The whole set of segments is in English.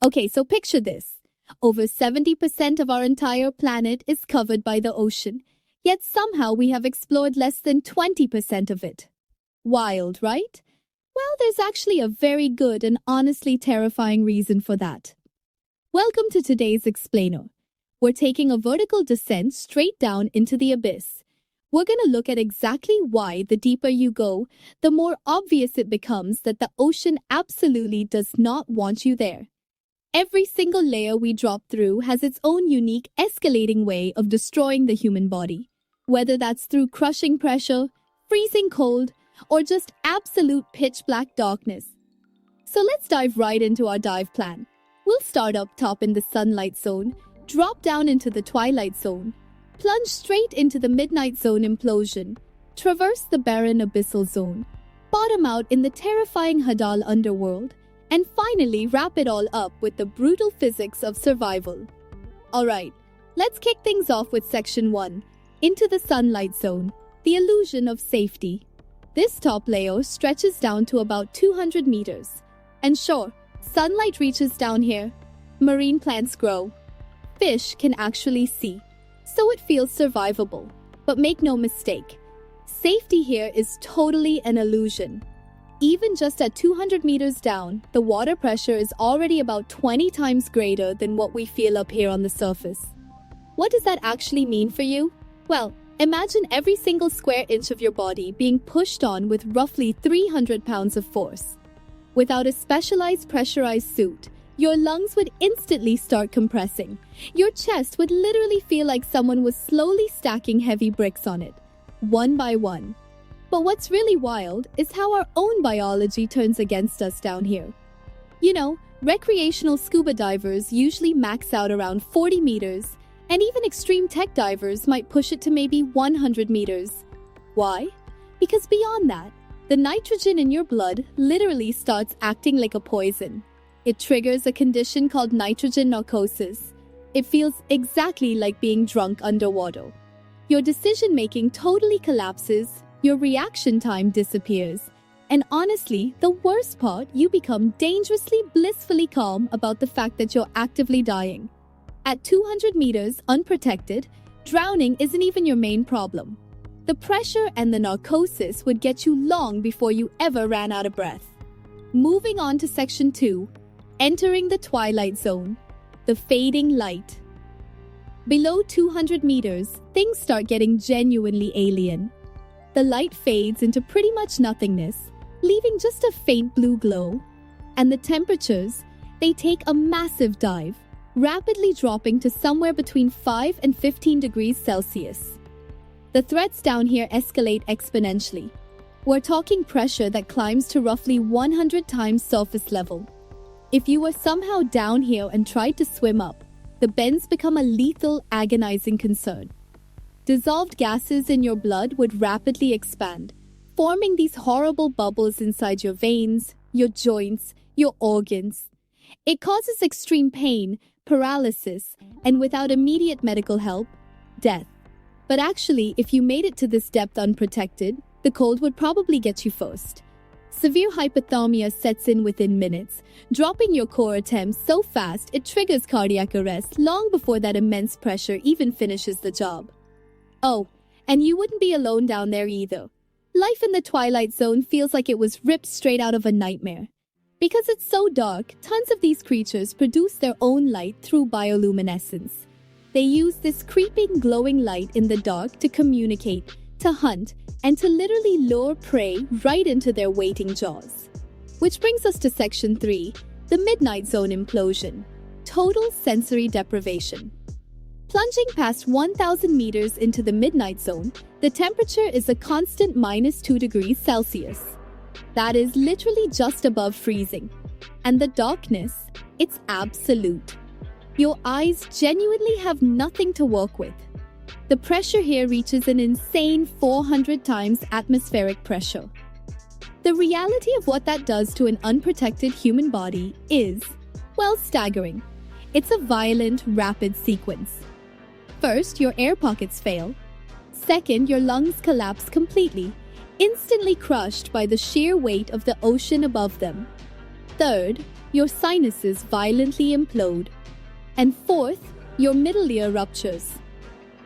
Okay, so picture this. Over 70% of our entire planet is covered by the ocean, yet somehow we have explored less than 20% of it. Wild, right? Well, there's actually a very good and honestly terrifying reason for that. Welcome to today's Explainer. We're taking a vertical descent straight down into the abyss. We're going to look at exactly why the deeper you go, the more obvious it becomes that the ocean absolutely does not want you there. Every single layer we drop through has its own unique escalating way of destroying the human body, whether that's through crushing pressure, freezing cold, or just absolute pitch-black darkness. So let's dive right into our dive plan. We'll start up top in the sunlight zone, drop down into the twilight zone, plunge straight into the midnight zone implosion, traverse the barren abyssal zone, bottom out in the terrifying Hadal underworld, and finally wrap it all up with the brutal physics of survival. Alright, let's kick things off with Section 1, into the sunlight zone, the illusion of safety. This top layer stretches down to about 200 meters. And sure, sunlight reaches down here, marine plants grow, fish can actually see, so it feels survivable. But make no mistake, safety here is totally an illusion. Even just at 200 meters down, the water pressure is already about 20 times greater than what we feel up here on the surface. What does that actually mean for you? Well, imagine every single square inch of your body being pushed on with roughly 300 pounds of force. Without a specialized pressurized suit, your lungs would instantly start compressing. Your chest would literally feel like someone was slowly stacking heavy bricks on it, one by one. But what's really wild is how our own biology turns against us down here. You know, recreational scuba divers usually max out around 40 meters, and even extreme tech divers might push it to maybe 100 meters. Why? Because beyond that, the nitrogen in your blood literally starts acting like a poison. It triggers a condition called nitrogen narcosis. It feels exactly like being drunk underwater. Your decision-making totally collapses, your reaction time disappears, and honestly, the worst part, you become dangerously, blissfully calm about the fact that you're actively dying. At 200 meters, unprotected, drowning isn't even your main problem. The pressure and the narcosis would get you long before you ever ran out of breath. Moving on to Section 2, entering the twilight zone, the fading light. Below 200 meters, things start getting genuinely alien. The light fades into pretty much nothingness, leaving just a faint blue glow. And the temperatures, they take a massive dive, rapidly dropping to somewhere between 5 and 15 degrees Celsius. The threats down here escalate exponentially. We're talking pressure that climbs to roughly 100 times surface level. If you were somehow down here and tried to swim up, the bends become a lethal, agonizing concern. Dissolved gases in your blood would rapidly expand, forming these horrible bubbles inside your veins, your joints, your organs. It causes extreme pain, paralysis, and without immediate medical help, death. But actually, if you made it to this depth unprotected, the cold would probably get you first. Severe hypothermia sets in within minutes, dropping your core attempts so fast it triggers cardiac arrest long before that immense pressure even finishes the job. Oh, and you wouldn't be alone down there either. Life in the twilight zone feels like it was ripped straight out of a nightmare. Because it's so dark, tons of these creatures produce their own light through bioluminescence. They use this creeping, glowing light in the dark to communicate, to hunt, and to literally lure prey right into their waiting jaws. Which brings us to Section 3, the midnight zone implosion, total sensory deprivation. Plunging past 1,000 meters into the midnight zone, the temperature is a constant -2 degrees Celsius. That is literally just above freezing. And the darkness, it's absolute. Your eyes genuinely have nothing to work with. The pressure here reaches an insane 400 times atmospheric pressure. The reality of what that does to an unprotected human body is, well, staggering. It's a violent, rapid sequence. First, your air pockets fail. Second, your lungs collapse completely, instantly crushed by the sheer weight of the ocean above them. Third, your sinuses violently implode. And fourth, your middle ear ruptures.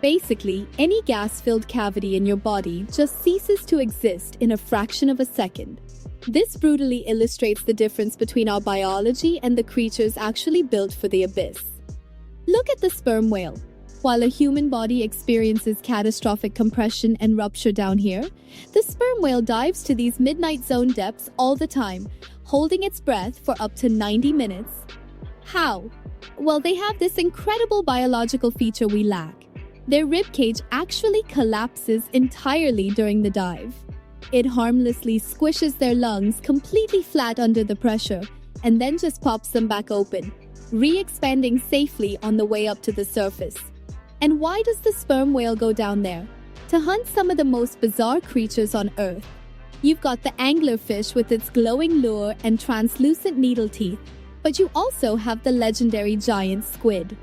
Basically, any gas-filled cavity in your body just ceases to exist in a fraction of a second. This brutally illustrates the difference between our biology and the creatures actually built for the abyss. Look at the sperm whale. While a human body experiences catastrophic compression and rupture down here, the sperm whale dives to these midnight zone depths all the time, holding its breath for up to 90 minutes. How? Well, they have this incredible biological feature we lack. Their ribcage actually collapses entirely during the dive. It harmlessly squishes their lungs completely flat under the pressure and then just pops them back open, re-expanding safely on the way up to the surface. And why does the sperm whale go down there? To hunt some of the most bizarre creatures on Earth. You've got the anglerfish with its glowing lure and translucent needle teeth, but you also have the legendary giant squid.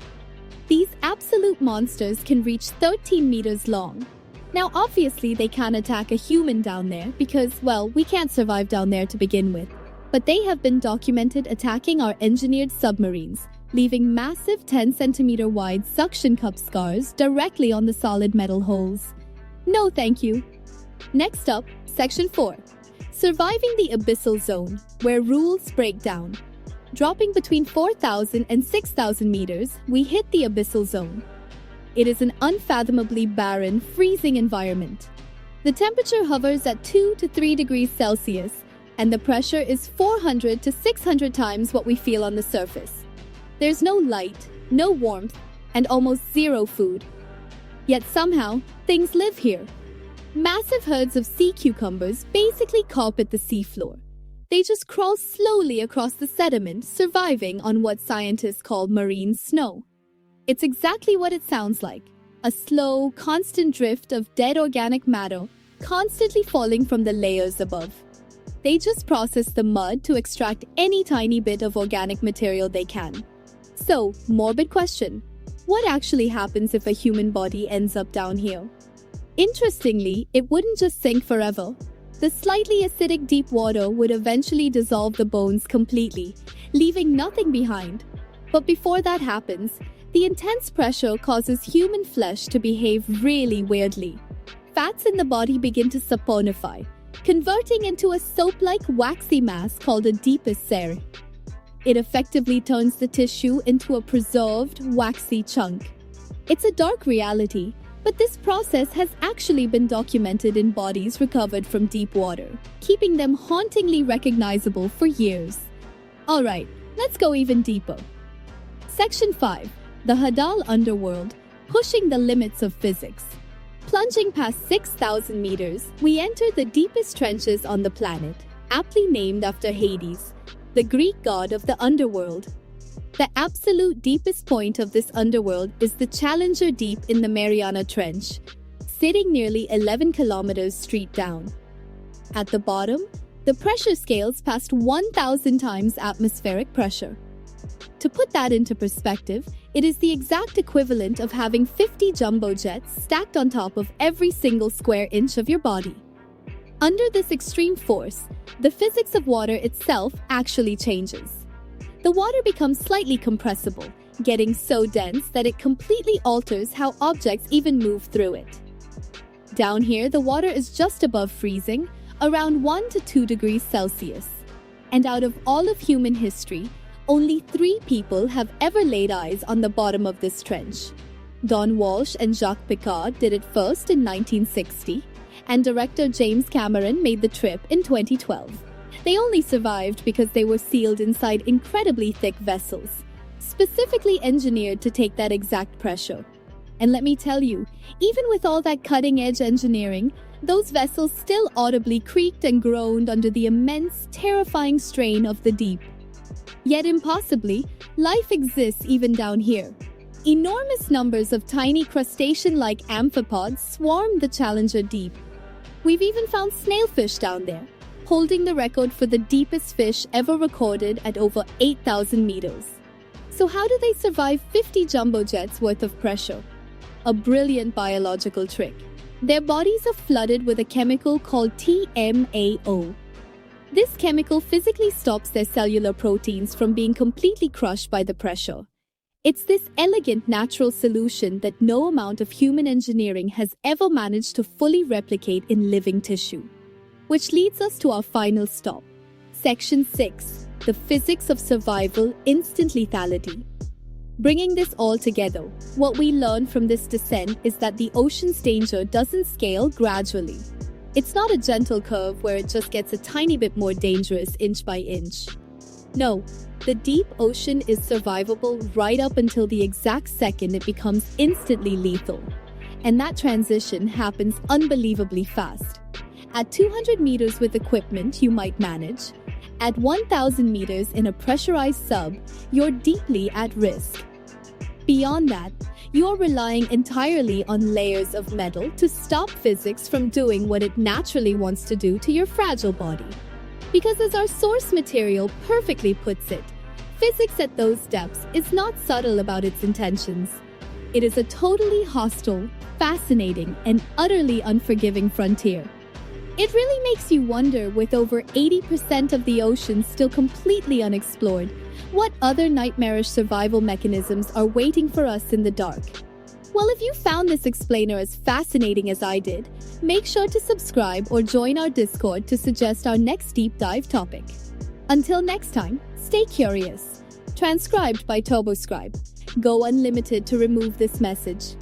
These absolute monsters can reach 13 meters long. Now, obviously, they can't attack a human down there because, well, we can't survive down there to begin with. But they have been documented attacking our engineered submarines, leaving massive 10-centimeter wide suction cup scars directly on the solid metal hulls. No thank you. Next up, Section 4. Surviving the Abyssal Zone, where rules break down. Dropping between 4,000 and 6,000 meters, we hit the Abyssal Zone. It is an unfathomably barren, freezing environment. The temperature hovers at 2 to 3 degrees Celsius, and the pressure is 400 to 600 times what we feel on the surface. There's no light, no warmth, and almost zero food. Yet somehow, things live here. Massive herds of sea cucumbers basically carpet the seafloor. They just crawl slowly across the sediment, surviving on what scientists call marine snow. It's exactly what it sounds like, a slow, constant drift of dead organic matter constantly falling from the layers above. They just process the mud to extract any tiny bit of organic material they can. So, morbid question, what actually happens if a human body ends up down here? Interestingly, it wouldn't just sink forever. The slightly acidic deep water would eventually dissolve the bones completely, leaving nothing behind. But before that happens, the intense pressure causes human flesh to behave really weirdly. Fats in the body begin to saponify, converting into a soap-like waxy mass called a Abyssal. It effectively turns the tissue into a preserved, waxy chunk. It's a dark reality, but this process has actually been documented in bodies recovered from deep water, keeping them hauntingly recognizable for years. Alright, let's go even deeper. Section 5. The Hadal Underworld, pushing the limits of physics. Plunging past 6,000 meters, we enter the deepest trenches on the planet, aptly named after Hades, the Greek god of the underworld. The absolute deepest point of this underworld is the Challenger Deep in the Mariana Trench, sitting nearly 11 kilometers straight down. At the bottom, the pressure scales past 1,000 times atmospheric pressure. To put that into perspective, it is the exact equivalent of having 50 jumbo jets stacked on top of every single square inch of your body. Under this extreme force, the physics of water itself actually changes. The water becomes slightly compressible, getting so dense that it completely alters how objects even move through it. Down here, the water is just above freezing, around 1 to 2 degrees Celsius. And out of all of human history, only 3 people have ever laid eyes on the bottom of this trench. Don Walsh and Jacques Piccard did it first in 1960, and director James Cameron made the trip in 2012. They only survived because they were sealed inside incredibly thick vessels, specifically engineered to take that exact pressure. And let me tell you, even with all that cutting-edge engineering, those vessels still audibly creaked and groaned under the immense, terrifying strain of the deep. Yet impossibly, life exists even down here. Enormous numbers of tiny crustacean-like amphipods swarm the Challenger Deep. We've even found snailfish down there, holding the record for the deepest fish ever recorded at over 8,000 meters. So how do they survive 50 jumbo jets worth of pressure? A brilliant biological trick. Their bodies are flooded with a chemical called TMAO. This chemical physically stops their cellular proteins from being completely crushed by the pressure. It's this elegant natural solution that no amount of human engineering has ever managed to fully replicate in living tissue. Which leads us to our final stop. Section 6. The physics of survival, instant lethality. Bringing this all together, what we learn from this descent is that the ocean's danger doesn't scale gradually. It's not a gentle curve where it just gets a tiny bit more dangerous inch by inch. No, the deep ocean is survivable right up until the exact second it becomes instantly lethal. And that transition happens unbelievably fast. At 200 meters with equipment, you might manage. At 1,000 meters in a pressurized sub, you're deeply at risk. Beyond that, you're relying entirely on layers of metal to stop physics from doing what it naturally wants to do to your fragile body. Because as our source material perfectly puts it, physics at those depths is not subtle about its intentions. It is a totally hostile, fascinating, and utterly unforgiving frontier. It really makes you wonder, with over 80% of the ocean still completely unexplored, what other nightmarish survival mechanisms are waiting for us in the dark. Well, if you found this explainer as fascinating as I did, make sure to subscribe or join our Discord to suggest our next deep dive topic. Until next time, stay curious. Transcribed by TurboScribe. Go unlimited to remove this message.